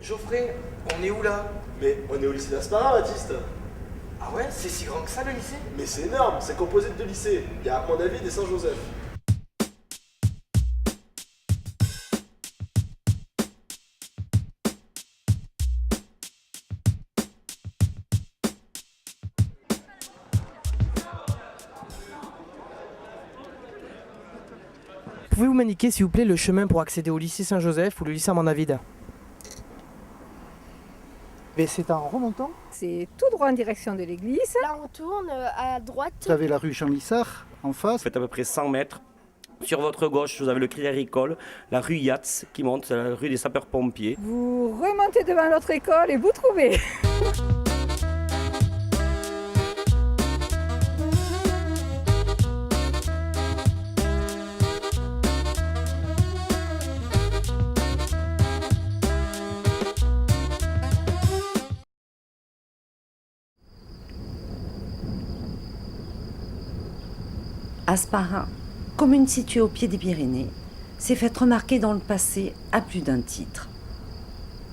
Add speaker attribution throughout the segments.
Speaker 1: Geoffrey, on est où là?
Speaker 2: Mais on est au lycée d'Asparin, Baptiste.
Speaker 1: Ah ouais, c'est si grand que ça le lycée?
Speaker 2: Mais c'est énorme, c'est composé de deux lycées. Il y a Armand David et Saint-Joseph.
Speaker 1: Pouvez-vous m'indiquer s'il vous plaît le chemin pour accéder au lycée Saint-Joseph ou le lycée Armand David? Mais c'est en remontant?
Speaker 3: C'est tout droit en direction de l'église.
Speaker 4: Là, on tourne à droite.
Speaker 5: Vous avez la rue Jean-Lissard en face.
Speaker 6: Faites à peu près 100 mètres. Sur votre gauche, vous avez le Crédit Agricole, la rue Yatz qui monte, c'est la rue des sapeurs-pompiers.
Speaker 3: Vous remontez devant l'autre école et vous trouvez.
Speaker 7: Asparin, commune située au pied des Pyrénées, s'est fait remarquer dans le passé à plus d'un titre.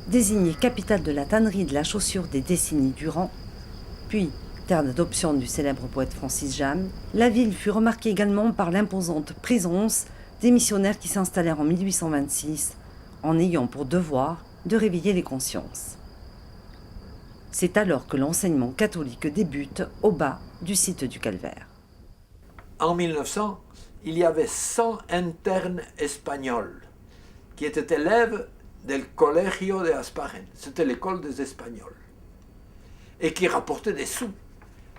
Speaker 7: Désignée capitale de la tannerie et de la chaussure des décennies durant, puis terre d'adoption du célèbre poète Francis Jammes, la ville fut remarquée également par l'imposante présence des missionnaires qui s'installèrent en 1826 en ayant pour devoir de réveiller les consciences. C'est alors que l'enseignement catholique débute au bas du site du Calvaire.
Speaker 8: En 1900, il y avait 100 internes espagnols qui étaient élèves del Colegio de Asparin, c'était l'école des Espagnols, et qui rapportaient des sous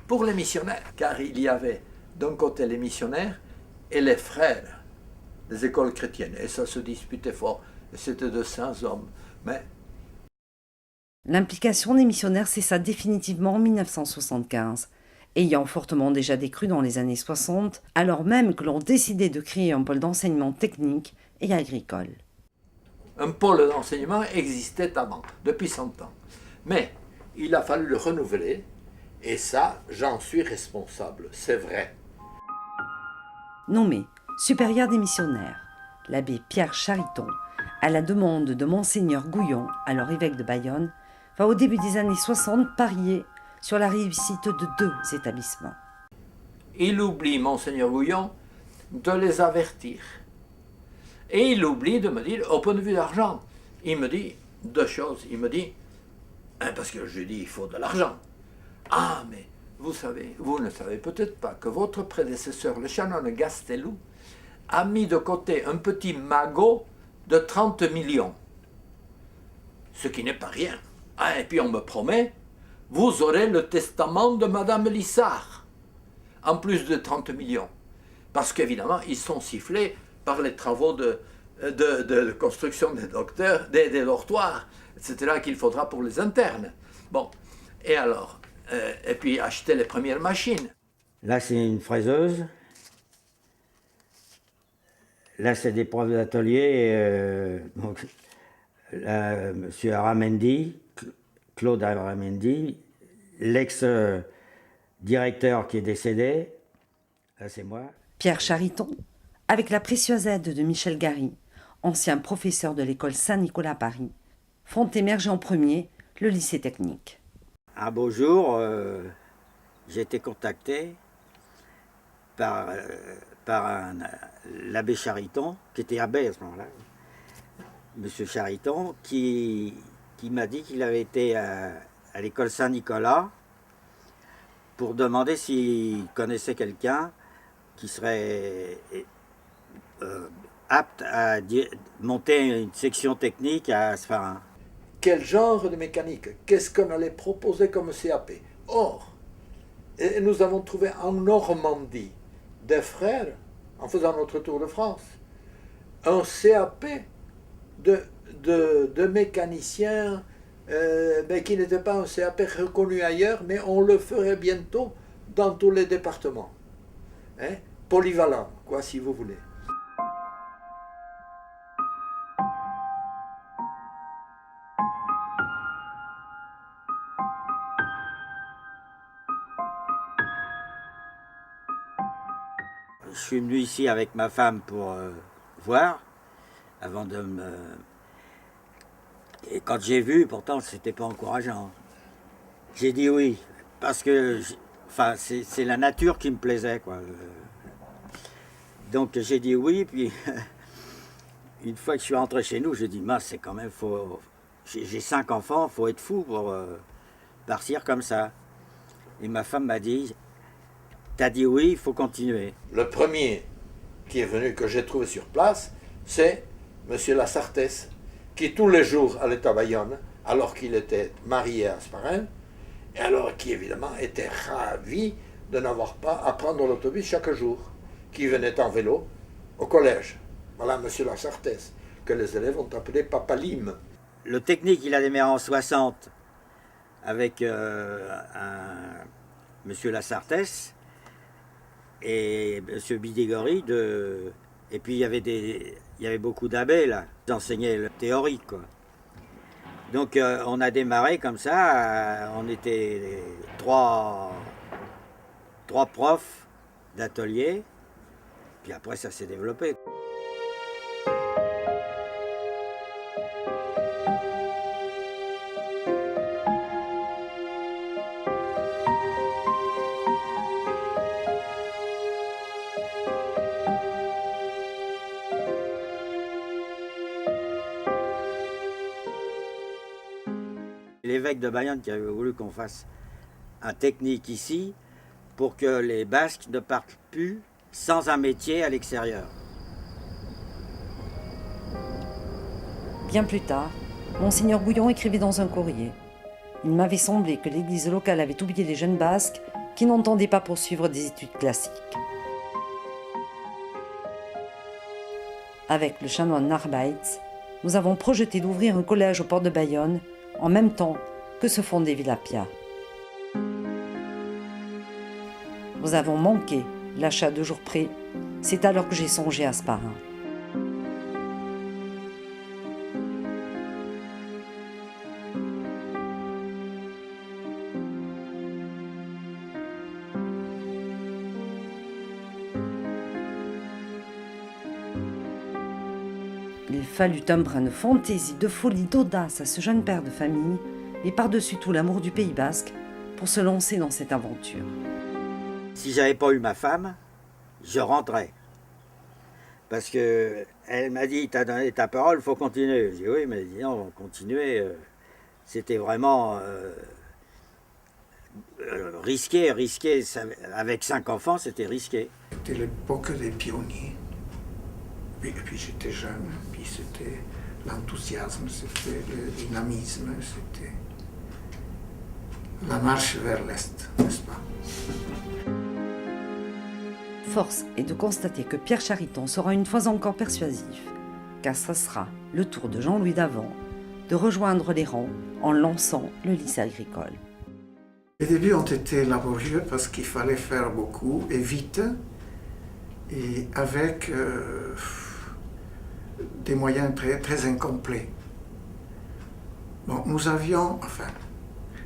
Speaker 8: pour les missionnaires, car il y avait d'un côté les missionnaires et les frères des écoles chrétiennes, et ça se disputait fort, et c'était de saints hommes, mais
Speaker 7: L'implication des missionnaires cessa définitivement en 1975, ayant fortement déjà décru dans les années 60, alors même que l'on décidait de créer un pôle d'enseignement technique et agricole.
Speaker 8: un pôle d'enseignement existait avant, depuis 100 ans. Mais il a fallu le renouveler, et ça, j'en suis responsable, c'est vrai.
Speaker 7: Nommé supérieur des missionnaires, l'abbé Pierre Chariton, à la demande de Monseigneur Gouillon, alors évêque de Bayonne, va au début des années 60 parier sur la réussite de deux établissements.
Speaker 8: Il oublie, Monseigneur Gouillon, de les avertir. Et il oublie de me dire, au point de vue d'argent, il me dit deux choses. Il me dit, parce que je lui dis, il faut de l'argent. Ah, mais vous savez, vous ne savez peut-être pas que votre prédécesseur, le chanoine Gastelou, a mis de côté un petit magot de 30 millions. Ce qui n'est pas rien. Ah, et puis on me promet, vous aurez le testament de Madame Lissard, en plus de 30 millions. Parce qu'évidemment, ils sont sifflés par les travaux de construction des docteurs, des dortoirs, etc., qu'il faudra pour les internes. Bon, et alors, et puis acheter les premières machines.
Speaker 9: Là, c'est une fraiseuse. Là, c'est des profs d'atelier. Donc, là, M. Aramendi, Claude Aramendi, l'ex-directeur qui est décédé, là, c'est moi.
Speaker 7: Pierre Chariton, avec la précieuse aide de Michel Gary, ancien professeur de l'école Saint-Nicolas à Paris, font émerger en premier le lycée technique.
Speaker 9: Un beau jour, j'ai été contacté par l'abbé Chariton, qui était abbé à ce moment-là, monsieur Chariton, qui m'a dit qu'il avait été à l'école Saint-Nicolas pour demander s'il connaissait quelqu'un qui serait apte à monter une section technique à Asparin.
Speaker 8: Quel genre de mécanique? Qu'est-ce qu'on allait proposer comme CAP? Or, nous avons trouvé en Normandie des frères, en faisant notre tour de France, un CAP de mécanicien, mais qui n'était pas un CAP reconnu ailleurs, mais on le ferait bientôt dans tous les départements. Hein? Polyvalent, quoi, si vous voulez.
Speaker 9: Je suis venu ici avec ma femme pour voir, avant de me Et quand j'ai vu, pourtant, c'était pas encourageant. J'ai dit oui, parce que c'est la nature qui me plaisait, quoi. Donc j'ai dit oui, puis une fois que je suis rentré chez nous, j'ai dit, mince, c'est quand même, j'ai 5 enfants, faut être fou pour partir comme ça. Et ma femme m'a dit, t'as dit oui, il faut continuer.
Speaker 8: Le premier qui est venu, que j'ai trouvé sur place, c'est M. Lasartès, qui tous les jours allait à Bayonne, alors qu'il était marié à Asparin, et alors qui évidemment était ravi de n'avoir pas à prendre l'autobus chaque jour, qui venait en vélo au collège. Voilà M. Lasartès, que les élèves ont appelé Papa Lim.
Speaker 9: Le technique, il a démarré en 60 avec M. Lasartès et M. Bidégory. Et puis il y avait beaucoup d'abbés là, qui enseignaient le théorique, quoi. Donc on a démarré comme ça, on était trois profs d'atelier, puis après ça s'est développé. L'évêque de Bayonne qui avait voulu qu'on fasse un technique ici pour que les Basques ne partent plus sans un métier à l'extérieur.
Speaker 7: Bien plus tard, Monseigneur Gouyon écrivait dans un courrier. Il m'avait semblé que l'église locale avait oublié les jeunes Basques qui n'entendaient pas poursuivre des études classiques. Avec le chanoine Narbaitz, nous avons projeté d'ouvrir un collège au port de Bayonne en même temps que se fondait Villapia. Nous avons manqué l'achat 2 jours près, c'est alors que j'ai songé à Asparin. Il fallut un brin de fantaisie, de folie, d'audace à ce jeune père de famille, et par-dessus tout l'amour du Pays Basque, pour se lancer dans cette aventure.
Speaker 9: Si j'avais pas eu ma femme, je rentrais. Parce que elle m'a dit, t'as donné ta parole, il faut continuer. J'ai dit oui, mais non, on va continuer. C'était vraiment risqué. Avec 5 enfants, c'était risqué.
Speaker 10: C'était l'époque des pionniers. Et puis j'étais jeune, puis c'était l'enthousiasme, c'était le dynamisme, c'était la marche vers l'Est, n'est-ce pas?
Speaker 7: Force est de constater que Pierre Chariton sera une fois encore persuasif, car ce sera le tour de Jean-Louis Davant de rejoindre les rangs en lançant le lycée agricole.
Speaker 10: Les débuts ont été laborieux parce qu'il fallait faire beaucoup et vite, et avec des moyens très, très incomplets. Donc nous avions,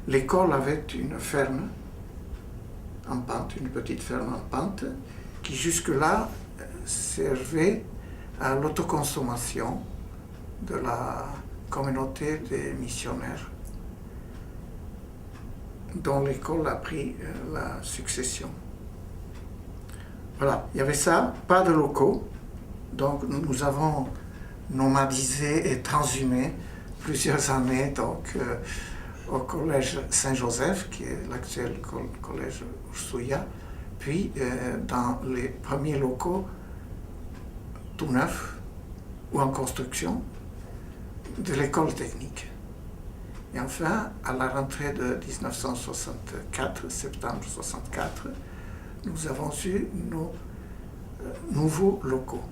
Speaker 10: l'école avait une ferme en pente, une petite ferme en pente, qui jusque-là servait à l'autoconsommation de la communauté des missionnaires, dont l'école a pris la succession. Voilà, il y avait ça, pas de locaux, donc nous avons nomadisé et transhumé plusieurs années donc, au collège Saint-Joseph, qui est l'actuel collège Ursouya, puis dans les premiers locaux tout neufs ou en construction de l'école technique. Et enfin, à la rentrée de 1964, septembre 1964, nous avons eu nos nouveaux locaux.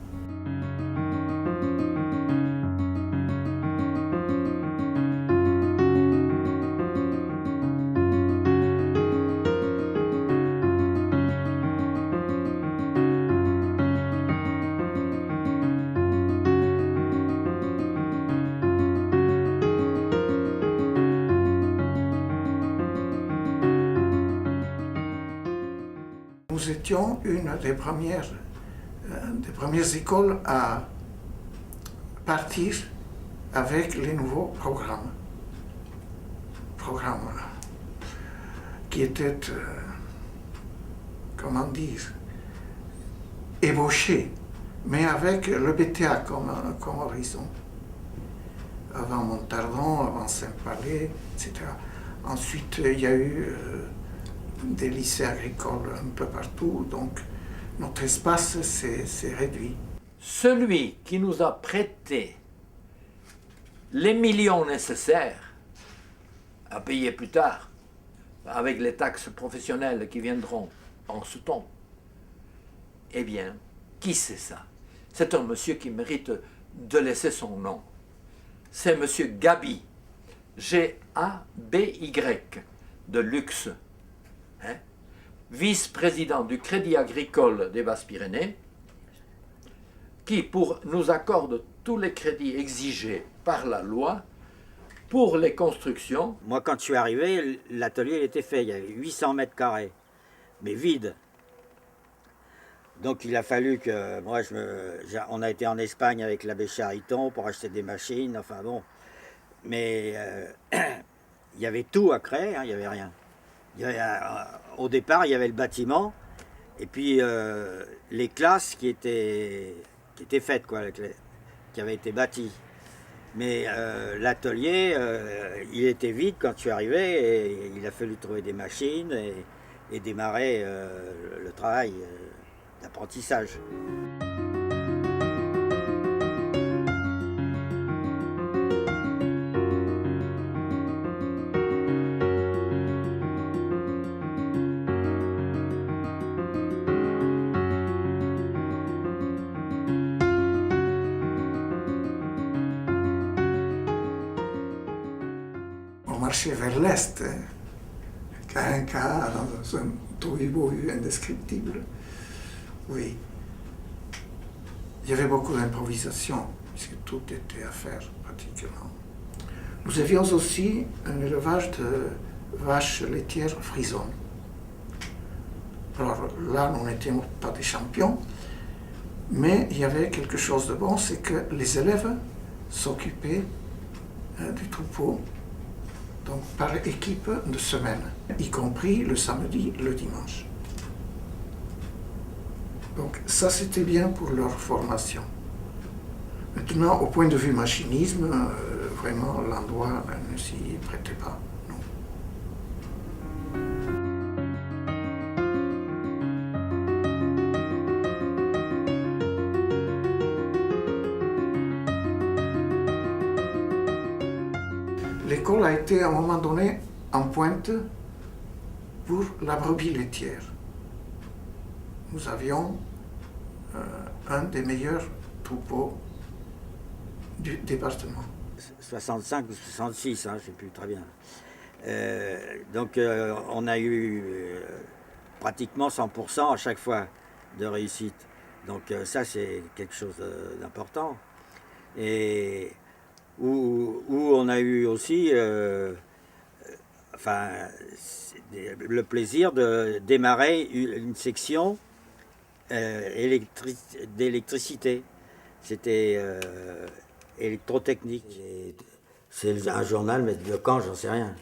Speaker 10: Nous étions une des premières écoles à partir avec les nouveaux programmes. Programmes qui étaient, comment dire, ébauchés, mais avec le BTA comme horizon. Avant Montardon, avant Saint-Palais, etc. Ensuite, il y a eu des lycées agricoles un peu partout, donc notre espace s'est réduit.
Speaker 8: Celui qui nous a prêté les millions nécessaires à payer plus tard, avec les taxes professionnelles qui viendront en sous-ton, eh bien, qui c'est ça? C'est un monsieur qui mérite de laisser son nom. C'est monsieur Gaby, G-A-B-Y, de Luxe, hein? Vice-président du Crédit Agricole des Basses-Pyrénées, qui nous accorde tous les crédits exigés par la loi pour les constructions.
Speaker 9: Moi, quand je suis arrivé, l'atelier était fait. Il y avait 800 mètres carrés, mais vide. Donc il a fallu que... Moi, on a été en Espagne avec l'abbé Chariton pour acheter des machines, enfin bon. Mais il y avait tout à créer, hein, il n'y avait rien. Au départ, il y avait le bâtiment, et puis les classes qui étaient faites, quoi, qui avaient été bâties. Mais l'atelier, il était vide quand je suis arrivé, et il a fallu trouver des machines et démarrer le travail d'apprentissage.
Speaker 10: On marchait vers l'est, Carinca, dans un tohu-bohu indescriptible. Oui. Il y avait beaucoup d'improvisation, puisque tout était à faire pratiquement. Nous avions aussi un élevage de vaches laitières frisonnes. Alors là, nous n'étions pas des champions, mais il y avait quelque chose de bon, c'est que les élèves s'occupaient du troupeau, donc par équipe de semaine, y compris le samedi, le dimanche. Donc ça, c'était bien pour leur formation. Maintenant, au point de vue machinisme, vraiment, l'endroit ne s'y prêtait pas. Non. L'école a été à un moment donné en pointe pour la brebis laitière. Nous avions un des meilleurs troupeaux du département.
Speaker 9: 65 ou 66, hein, je ne sais plus très bien. Donc on a eu pratiquement 100% à chaque fois de réussite. Donc ça, c'est quelque chose d'important. Et où on a eu aussi le plaisir de démarrer une section d'électricité. C'était électrotechnique. C'est un journal, mais de quand, j'en sais rien.